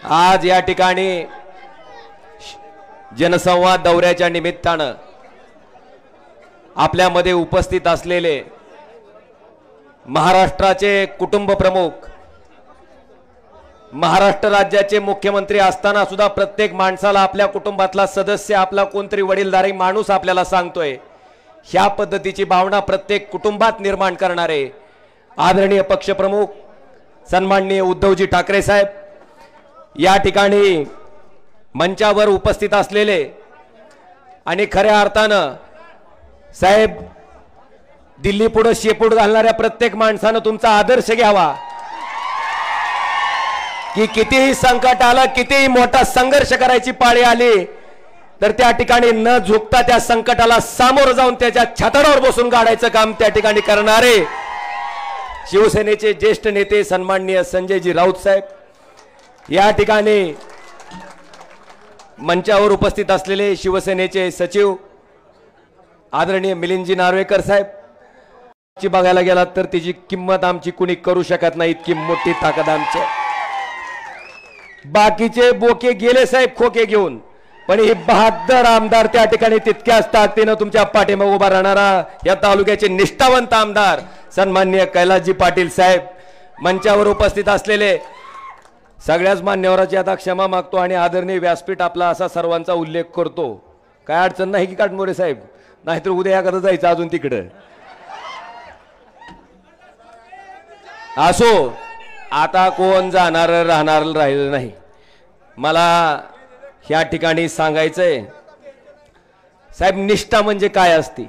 आज या ठिकाणी जनसंवाद दौऱ्याच्या निमित्तानं आपल्यामध्ये उपस्थित असलेले महाराष्ट्राचे कुटुंब प्रमुख, महाराष्ट्र राज्याचे मुख्यमंत्री असताना सुद्धा प्रत्येक माणसाला आपल्या कुटुंबातला सदस्य आपला कोणतरी वडीलधारी माणूस आपल्याला सांगतोय, ह्या पद्धतीची भावना प्रत्येक कुटुंबात निर्माण करणारे आदरणीय पक्षप्रमुख सन्माननीय उद्धवजी ठाकरे साहेब, या ठिकाणी मंचावर उपस्थित असलेले आणि खऱ्या अर्थानं साहेब दिल्ली पुढे शेपूट घालणाऱ्या प्रत्येक माणसानं तुमचा आदर्श घ्यावा की कितीही संकट आलं, कितीही मोठा संघर्ष करायची पाळी आली तर त्या ठिकाणी न झुकता त्या संकटाला सामोरं जाऊन त्याच्या छाताडावर बसून काढायचं काम त्या ठिकाणी करणारे शिवसेनेचे ज्येष्ठ नेते सन्माननीय संजयजी राऊत साहेब, या ठिकाणी मंचावर उपस्थित असलेले शिवसेनेचे सचिव आदरणीय मिलिंदजी नार्वेकर साहेब, ची बघायला गेलात तर तिची किंमत आमची कुणी करू शकत नाही, इतकी मोठी ताकद आमची. बाकीचे बोके गेले साहेब खोके घेऊन, पण ही 72 आमदार त्या ठिकाणी तितक्याच ताकदीनं तुमच्या पाठीमागे उभा राहणारा या तालुक्याचे निष्ठावंत आमदार सन्माननीय कैलासजी पाटील साहेब, मंचावर उपस्थित असलेले सगळ्याच मान्यवरांची आता क्षमा मागतो आणि आदरणीय व्यासपीठ आपला असा सर्वांचा उल्लेख करतो. काय अडचण नाही की काटमोरे साहेब, नाहीतर उद्या एखादं जायचं अजून तिकडं असो. आता कोण जाणार राहणार राहिलं नाही. मला या ठिकाणी सांगायचंय साहेब, निष्ठा म्हणजे काय असते.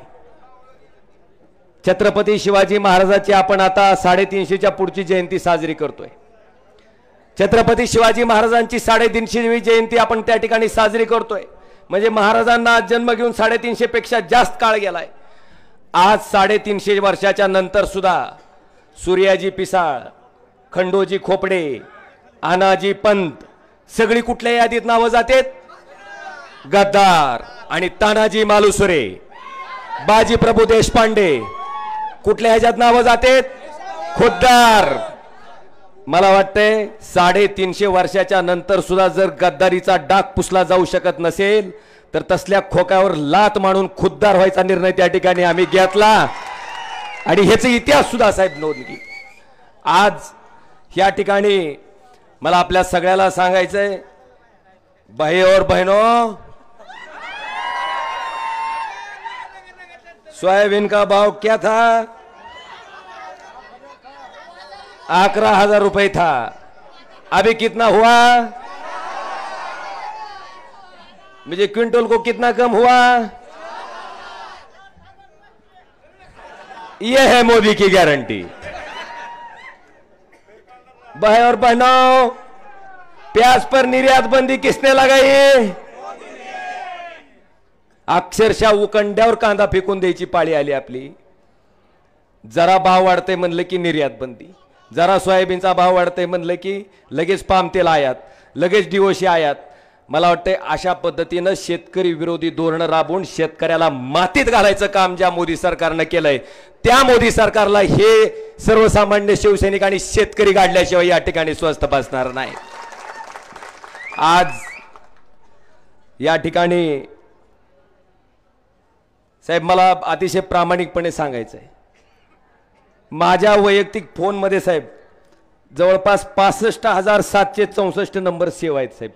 छत्रपती शिवाजी महाराजांची आपण आता 350च्या पुढची जयंती साजरी करतोय. छत्रपती शिवाजी महाराजांची 350वी जयंती आपण त्या ठिकाणी साजरी करतोय. म्हणजे महाराजांना जन्म घेऊन 350 पेक्षा जास्त काळ गेलाय. आज 350 वर्षाच्या नंतर सुद्धा सूर्याजी पिसाळ, खंडोजी खोपडे, आनाजी पंत सगळी कुठल्या यादीत नावं जातात? गद्दार आणि तानाजी मालुसरे, बाजी प्रभू देशपांडे कुठल्या ह्याच्यात नावं जातात? खुद्दार. मला वाटतंय 350 वर्षाच्या नंतर सुद्धा जर गद्दारीचा डाग पुसला जाऊ शकत नसेल तर तसल्या खोक्यावर लात मारून खुद्दार व्हायचा निर्णय त्या ठिकाणी आम्ही घेतला आणि ह्याचा इतिहास सुद्धा साहेब नोंद की. आज या ठिकाणी मला आपल्या सगळ्याला सांगायचंय, भाई और बहनों, सोयाबीन का भाव क्या था? 11,000 रुपए था. अभी कितना हुआ? मुझे क्विंटल को कितना कम हुआ? यह है मोदी की गारंटी. भाई और बहनों, प्याज पर निर्यात बंदी किसने लगाई? अक्षरशः उकंड्यावर कांदा फेकून द्यायची पाळी आली आपली. जरा भाव वाढते म्हणलं की निर्यात बंदी, जरा सोयाबीनचा भाव वाढते म्हणलं की लगेच पाम तेल आयात, लगेच डिओसी आयात. मला वाटतं अशा पद्धतीनं शेतकरी विरोधी धोरण राबवून शेतकऱ्याला मातीत घालायचं काम ज्या मोदी सरकारनं केलंय, त्या मोदी सरकारला हे सर्वसामान्य शिवसैनिक आणि शेतकरी गाडल्याशिवाय या ठिकाणी स्वस्थ बसणार नाही. आज या ठिकाणी साहेब मला अतिशय प्रामाणिकपणे सांगायचंय, माझ्या वैयक्तिक फोनमध्ये साहेब जवळपास 65,764 नंबर सेव्ह आहेत साहेब.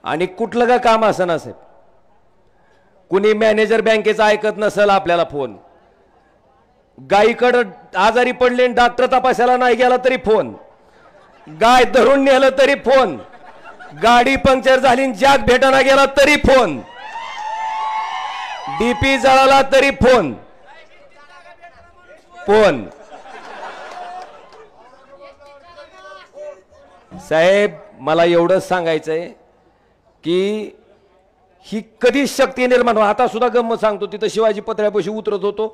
आणि कुठलं का काम असं ना साहेब, कुणी मॅनेजर बँकेचा ऐकत नसेल आपल्याला फोन, गायीकडे आजारी पडले डॉक्टर तपासायला नाही गेला तरी फोन, गाय धरून नेलं तरी फोन, गाडी पंक्चर झाली जॅक भेटायला गेला तरी फोन, डीपी जळाला तरी फोन फोन. साहेब मला एवढंच सांगायचंय की ही कधी शक्ती निर्माण हो. आता सुद्धा गंमत सांगतो, तिथं शिवाजी पत्र्यापाशी उतरत होतो,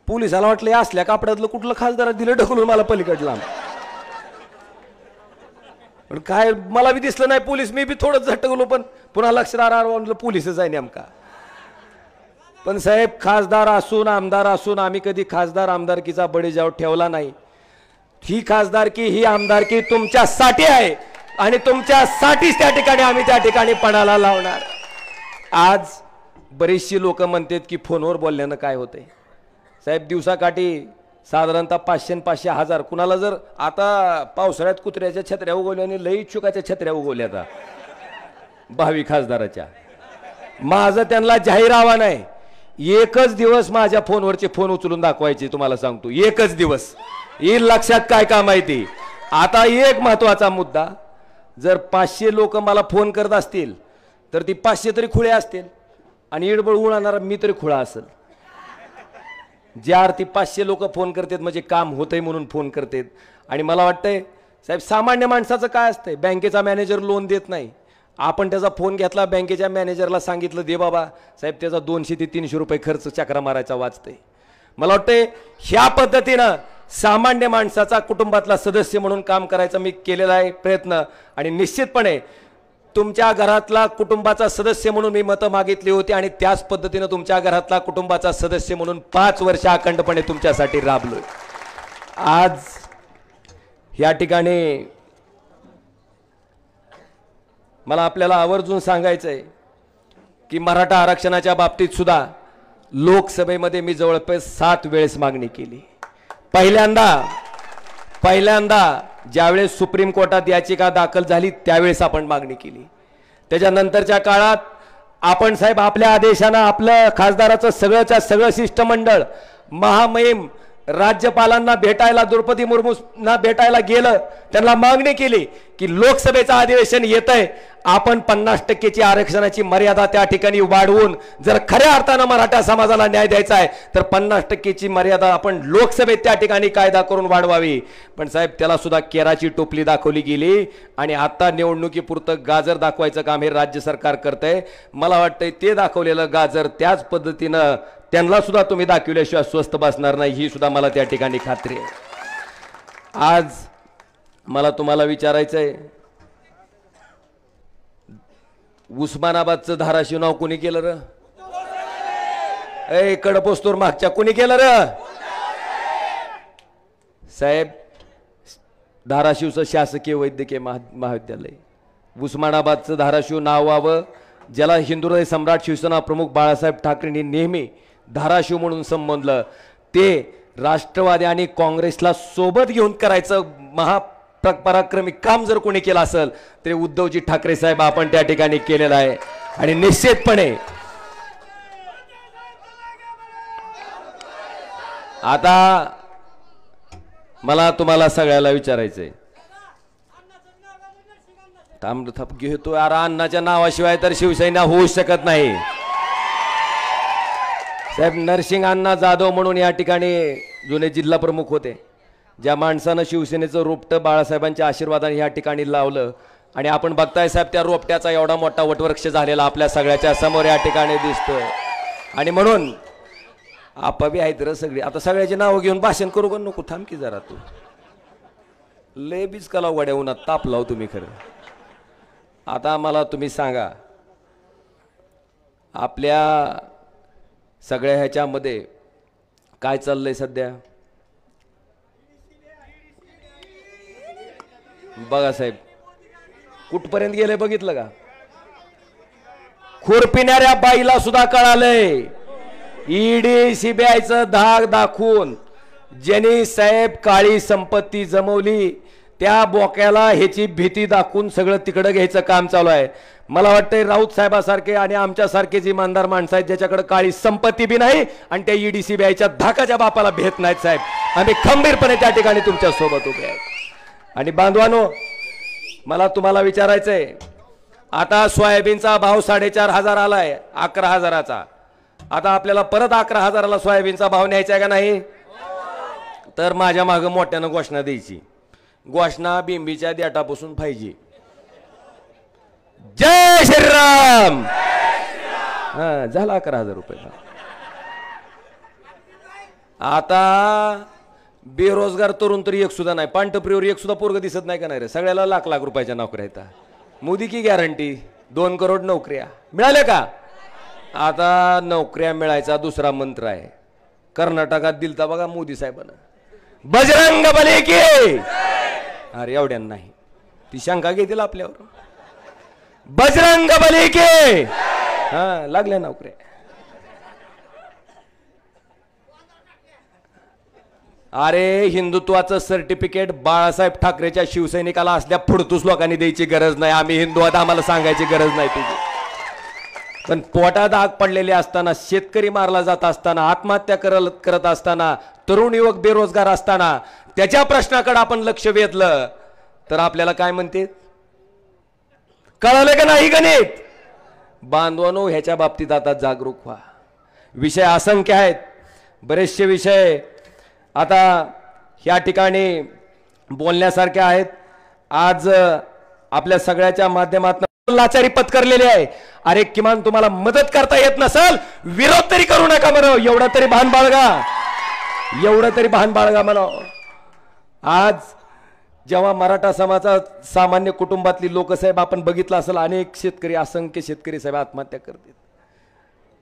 पोलिसाला वाटलं असल्या कापडातलं कुठलं खासदार दिलं ढकलून मला पलीकडला. पण काय मला बी दिसलं नाही पोलीस, मी बी थोडं झटकलो, पण पुन्हा लक्षात आलं पोलीसच आहे नेमका. पण साहेब खासदार असून आमदार असून आम्ही कधी खासदार आमदारकीचा बळीजाव ठेवला नाही. ही खासदारकी ही आमदारकी तुमच्यासाठी आहे आणि तुमच्यासाठीच त्या ठिकाणी आम्ही त्या ठिकाणी पणाला लावणार। आज बरीचशी लोक म्हणतात की फोनवर बोलल्यानं काय होतंय साहेब, दिवसाकाठी साधारणतः 500 आणि 500 हजार कुणाला जर आता पावसाळ्यात कुत्र्याच्या छत्र्या उगवल्या आणि लई इच्छुकाच्या छत्र्या उगवल्या आता भावी खासदाराच्या। माझं त्यांना जाहीर आव्हान आहे, एकच दिवस माझ्या फोनवरचे फोन उचलून दाखवायचे, तुम्हाला सांगतो एकच दिवस येईल लक्षात काय काम माहिती। आता एक महत्वाचा मुद्दा, जर 500 लोक मला फोन करत असतील तर ती 500 तरी खुळे असतील आणि इडबळ उडणार मी तरी खुळा असेल। ज्या अर्थी 500 लोक फोन करतात म्हणजे काम होतंय म्हणून फोन करतात। आणि मला वाटतंय साहेब सामान्य माणसाचं काय असतंय, बँकेचा मॅनेजर लोन देत नाही, आपण त्याचा फोन घेतला बँकेच्या मॅनेजरला सांगितलं दे बाबा साहेब, त्याचा 200 ते 300 रुपये खर्च चक्रा मारायचा वाचतंय। मला वाटतंय ह्या पद्धतीनं सामान्य माणसाचा कुटुंबातला सदस्य म्हणून काम करायचा मी केलेला आहे प्रयत्न। आणि निश्चितपणे तुमच्या घरातला कुटुंबाचा सदस्य म्हणून मी मतं मागितली होती आणि त्याच पद्धतीनं तुमच्या घरातला कुटुंबाचा सदस्य म्हणून 5 वर्ष अखंडपणे तुमच्यासाठी राबलोय। आज या ठिकाणी मला आपल्याला आवर्जून सांगायचं आहे की मराठा आरक्षणाच्या बाबतीत सुद्धा लोकसभेमध्ये मी जवळपास 7 वेळेस मागणी केली। पहिल्यांदा ज्यावेळेस सुप्रीम कोर्टात याचिका दाखल झाली त्यावेळेस आपण मागणी केली। त्याच्यानंतरच्या काळात आपण साहेब आपल्या आदेशानं आपलं खासदाराचं सगळंच्या सगळं शिष्टमंडळ महामहिम राज्यपालांना भेटायला द्रौपदी मुर्मूंना भेटायला गेलं, त्यांना मागणी केली की लोकसभेचं अधिवेशन येतंय, आपण 50% आरक्षणाची मर्यादा त्या ठिकाणी वाढवून जर खऱ्या अर्थानं मराठा समाजाला न्याय द्यायचा आहे तर 50% मर्यादा आपण लोकसभेत त्या ठिकाणी कायदा करून वाढवावी। पण साहेब त्याला सुद्धा केराची टोपली दाखवली गेली आणि आता निवडणुकीपुरतं गाजर दाखवायचं काम हे राज्य सरकार करतंय। मला वाटतंय ते दाखवलेलं गाजर त्याच पद्धतीनं त्यांना सुद्धा तुम्ही दाखवल्याशिवाय स्वस्त बसणार नाही, ही सुद्धा मला त्या ठिकाणी खात्री आहे। आज मला तुम्हाला विचारायचं आहे, उस्मानाबादचं धाराशिव नाव कोणी केलं र? ए कडपोस्तूर मागच्या कोणी केलं र? साहेब धाराशिवचं शासकीय वैद्यकीय महाविद्यालय, उस्मानाबादचं धाराशिव नाव व्हावं, ज्याला हिंदुहृदय सम्राट शिवसेना प्रमुख बाळासाहेब ठाकरेंनी नेहमी धाराशिव म्हणून संबोधलं, ते राष्ट्रवादी आणि काँग्रेसला सोबत घेऊन करायचं महापराक्रमी काम जर कोणी केलं असेल ते उद्धवजी ठाकरे साहेब आपण त्या ठिकाणी केलेलं आहे। आणि निश्चितपणे आता मला तुम्हाला सगळ्याला विचारायचंय, थांब घेतो यार, अण्णाच्या नावाशिवाय तर शिवसेना होऊ शकत नाही साहेब। नरसिंग अण्णा जाधव म्हणून या ठिकाणी जुने जिल्हा प्रमुख होते, ज्या माणसानं शिवसेनेचं रोपटं बाळासाहेबांच्या आशीर्वादाने या ठिकाणी लावलं आणि आपण बघताय साहेब त्या रोपट्याचा एवढा मोठा वटवृक्ष झालेला आपल्या सगळ्याच्या समोर या ठिकाणी दिसतोय। आणि म्हणून आपावी आहेत र सगळी, आता सगळ्याची नावं घेऊन भाषण करू का नको, थांब की जरा, तू लय बीज कलाव वाड्या उन्हात ताप लाव तुम्ही खरं। आता मला तुम्ही सांगा, आपल्या सगळ्या ह्याच्यामध्ये काय चाललंय सध्या? बघा साहेब कुठपर्यंत गेले बघितलं का? खुरपिणाऱ्या बाईला सुद्धा कळालंय, ईडी सीबीआयचं धाक दाखवून ज्यांनी साहेब काळी संपत्ती जमवली त्या बोक्याला ह्याची भीती दाखवून सगळं तिकडं घ्यायचं काम चालू आहे। मला वाटतंय राऊत साहेबासारखे आणि आमच्यासारखे जी इमानदार माणसं आहेत ज्याच्याकडे काळी संपत्ती बी नाही आणि त्या ईडी सीबीआयच्या धाकाच्या बापाला भेट नाहीत साहेब, आम्ही खंबीरपणे त्या ठिकाणी तुमच्या सोबत उभे आहेत। आणि बांधवानो मला तुम्हाला विचारायचंय, आता सोयाबीनचा भाव 4,500 आलाय 11,000चा, आता आपल्याला परत 11,000ला सोयाबीनचा भाव न्यायचा आहे का नाही? तर माझ्या मागं मोठ्यानं घोषणा द्यायची, घोषणा बिंबीच्या देठापासून पाहिजे। जय श्रीराम। हा झाला 11,000 रुपये। आता बेरोजगार तरुण तरी एक सुद्धा नाही, पांढरप्रिवर एक सुद्धा पोरग दिसत नाही का नाही रे? सगळ्याला लाख लाख रुपयाच्या नोकऱ्या आहेत। मोदी की गॅरंटी 2 करोड नोकऱ्या मिळाल्या का? आता नोकऱ्या मिळायचा दुसरा मंत्र आहे, कर्नाटकात दिलता बघा मोदी साहेबांना, बजरंग बली की अरे एवढ्या नाही ती शंका घेतील आपल्यावर बजरंग बली की हा लागल्या नोकऱ्या अरे हिंदुत्वाचं सर्टिफिकेट बाळासाहेब ठाकरेच्या शिवसैनिकाला असल्या फुडतूस लोकांनी द्यायची गरज नाही आम्ही हिंदू आहोत आम्हाला सांगायची गरज नाही तुझी पण पोटात आग पडलेले असताना शेतकरी मारला जात असताना आत्महत्या करत असताना तरुण युवक बेरोजगार असताना त्याच्या प्रश्नाकडे आपण लक्ष वेधलं तर आपल्याला काय म्हणते कळलं का नाही गणित बांधवानो ह्याच्या बाबतीत आता जागरूक व्हा विषय असंख्य आहेत बरेचसे विषय आता ह्या ठिकाणी बोलण्यासारखे आहेत आज आपल्या सगळ्याच्या माध्यमातून लाचारी पत्करलेली आहे अरे किमान तुम्हाला मदत करता येत नसेल विरोध तरी करू नका म्हणा एवढं तरी भान बाळगा म्हणा आज जेव्हा मराठा समाजाचा सामान्य कुटुंबातली लोक साहेब आपण बघितलं असेल अनेक शेतकरी असंख्य शेतकरी साहेब आत्महत्या करतात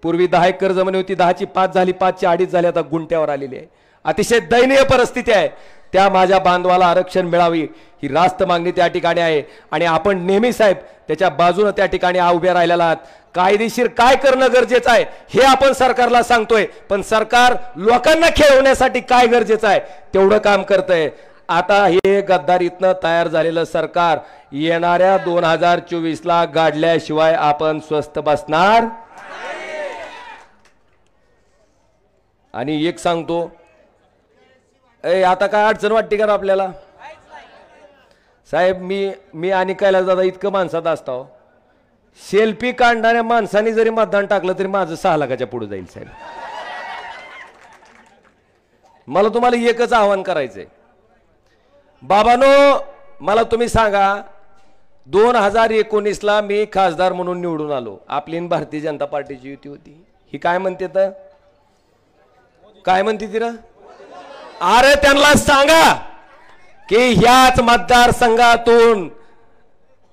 पूर्वी 10 एकर जमीन होती 10ची 5 झाली 5ची 2.5 झाली आता गुंट्यावर आलेली आहे अतिशय दयनीय परिस्थिती आहे त्या माझ्या बांधवाला आरक्षण मिळावी ही रास्त मागणी त्या ठिकाणी आहे आणि आपण नेहमी साहेब त्याच्या बाजूने त्या ठिकाणी उभे राहिलेला आहात कायदेशीर काय करणं गरजेचं आहे हे आपण सरकारला सांगतोय पण सरकार लोकांना खेळवण्यासाठी काय गरजेचं आहे तेवढं काम करतंय आता हे गद्दारीतनं तयार झालेलं सरकार येणाऱ्या 2024 ला गाडल्याशिवाय आपण स्वस्थ बसणार आणि एक सांगतो आता काय अडचण वाटते का आपल्याला साहेब मी आणि कैलास दादा इतकं माणसात असतो सेल्फी काढणाऱ्या माणसाने जरी मतदान टाकलं तरी माझं 6 लाखाच्या पुढे जाईल साहेब मला तुम्हाला एकच आवाहन करायचंय बाबानो मला तुम्ही सांगा 2019 ला मी खासदार म्हणून निवडून आलो आपली भारतीय जनता पार्टीची युती होती ही काय म्हणते तर काय म्हणते ती अरे त्यांना सांगा की ह्याच मतदारसंघातून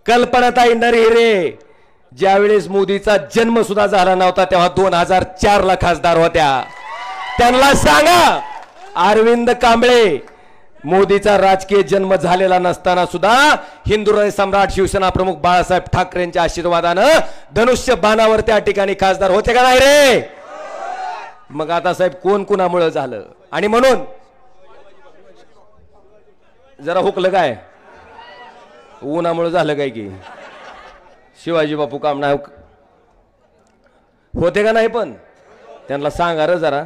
कल्पनाताई नरहिरे ज्यावेळेस मोदीचा जन्म सुद्धा झाला नव्हता तेव्हा 2004 ला खासदार होत्या त्यांना सांगा अरविंद कांबळे मोदीचा राजकीय जन्म झालेला नसताना सुद्धा हिंदुराय सम्राट शिवसेना प्रमुख बाळासाहेब ठाकरेंच्या आशीर्वादानं धनुष्य बाणावर त्या ठिकाणी खासदार होते का नाही रे मग आता साहेब कोण कुणामुळे झालं आणि म्हणून जरा हुकलं काय उन्हामुळे झालं काय की शिवाजी बापू काम नाही होते का नाही पण त्यांना सांगा रे जरा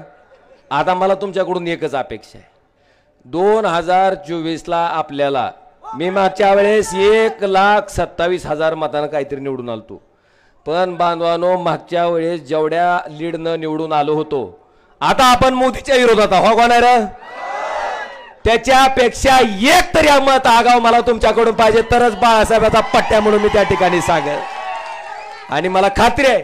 आता मला तुमच्याकडून एकच अपेक्षा आहे 2024 ला आपल्याला मी मागच्या वेळेस 1,27,000 मतांना काहीतरी निवडून आलतो पण बांधवानो मागच्या वेळेस जेवढ्या लीडनं निवडून आलो होतो आता आपण मोदीच्या विरोधात हो का नाही रे त्याच्यापेक्षा एक तरी मत आगाव मला तुमच्याकडून पाहिजे तरच बाळासाहेबाचा पट्ट्या म्हणून मी त्या ठिकाणी सांगेल आणि मला खात्री आहे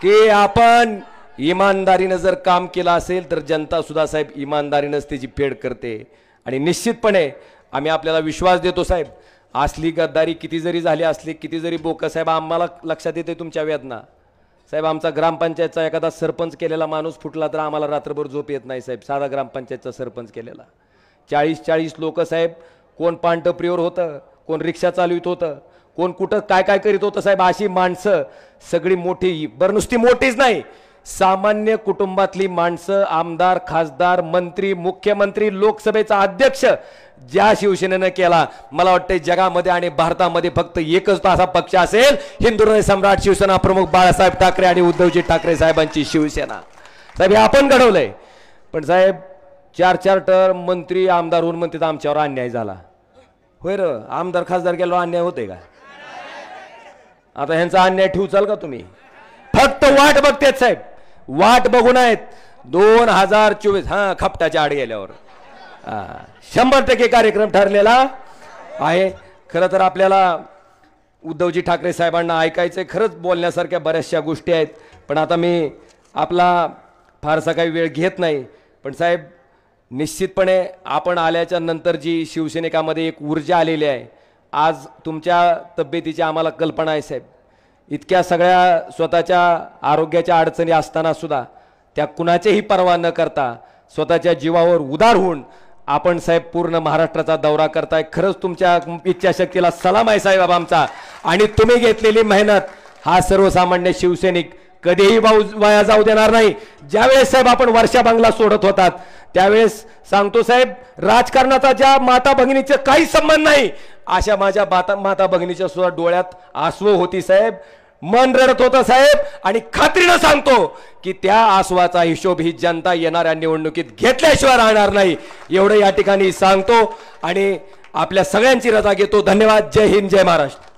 की आपण इमानदारीने जर काम केलं असेल तर जनता सुद्धा साहेब इमानदारीनेच त्याची फेड करते आणि निश्चितपणे आम्ही आपल्याला विश्वास देतो साहेब असली गद्दारी किती जरी झाली असली किती जरी बोक साहेब आम्हाला लक्षात येते तुमच्या वेदना साहेब आमचा ग्रामपंचायतचा एखादा सरपंच केलेला माणूस फुटला तर आम्हाला रात्रभर झोप येत नाही साहेब साधा ग्रामपंचायतचा सरपंच केलेला 40 लोक साहेब कोण पांटप्रियोर होतं कोण रिक्षा चालवित होतं कोण कुठं काय काय करीत होतं साहेब अशी माणसं सगळी मोठी बरं नुसती मोठीच नाही सामान्य कुटुंबातली माणसं आमदार खासदार मंत्री मुख्यमंत्री लोकसभेचा अध्यक्ष ज्या शिवसेनेनं केला मला वाटतं जगामध्ये आणि भारतामध्ये फक्त एकच असा पक्ष असेल हिंदुराय सम्राट शिवसेना प्रमुख बाळासाहेब ठाकरे आणि उद्धवजी ठाकरे साहेबांची शिवसेना साहेब हे आपण घडवलंय पण साहेब 4 टर्म मंत्री आमदार होऊन म्हणतात आमच्यावर अन्याय झाला होय र आमदार खासदार गेलो अन्याय होते का आता ह्यांचा अन्याय ठेवचाल का तुम्ही फक्त वाट बघतेत साहेब वाट बघून आहेत 2024 हा खपटाच्या आड गेल्यावर 100% कार्यक्रम ठरलेला आहे खरं तर आपल्याला उद्धवजी ठाकरे साहेबांना ऐकायचंय खरंच बोलण्यासारख्या बऱ्याचशा गोष्टी आहेत पण आता मी आपला फारसा काही वेळ घेत नाही पण साहेब निश्चितपणे आपण आल्याच्या नंतर जी शिवसैनिकामध्ये एक ऊर्जा आलेली आहे आज तुमच्या तब्येतीची आम्हाला कल्पना आहे साहेब इतक्या सगळ्या स्वतःच्या आरोग्याच्या अडचणी असताना सुद्धा त्या कुणाचीही पर्वा न करता स्वतःच्या जीवावर उदार होऊन आपण साहेब पूर्ण महाराष्ट्राचा दौरा करताय, खरंच तुमच्या इच्छाशक्तीला सलाम आहे साहेब आमचा. आणि तुम्ही घेतलेली मेहनत हा सर्वसामान्य शिवसैनिक कधीही वाया जाऊ देणार नाही. ज्यावेळेस साहेब आपण वर्षा बंगला सोडत होतात त्यावेळेस सांगतो साहेब, राजकारणाचा ज्या माता भगिनीचा काही संबंध नाही, अशा माझ्या माता भगिनीच्या सुद्धा डोळ्यात आसू होती साहेब, मन रडत होतं साहेब. आणि खात्रीनं सांगतो की त्या आसवाचा हिशोब ही जनता येणाऱ्या निवडणुकीत घेतल्याशिवाय राहणार नाही, एवढं या ठिकाणी सांगतो आणि आपल्या सगळ्यांची रजा घेतो. धन्यवाद. जय हिंद, जय महाराष्ट्र.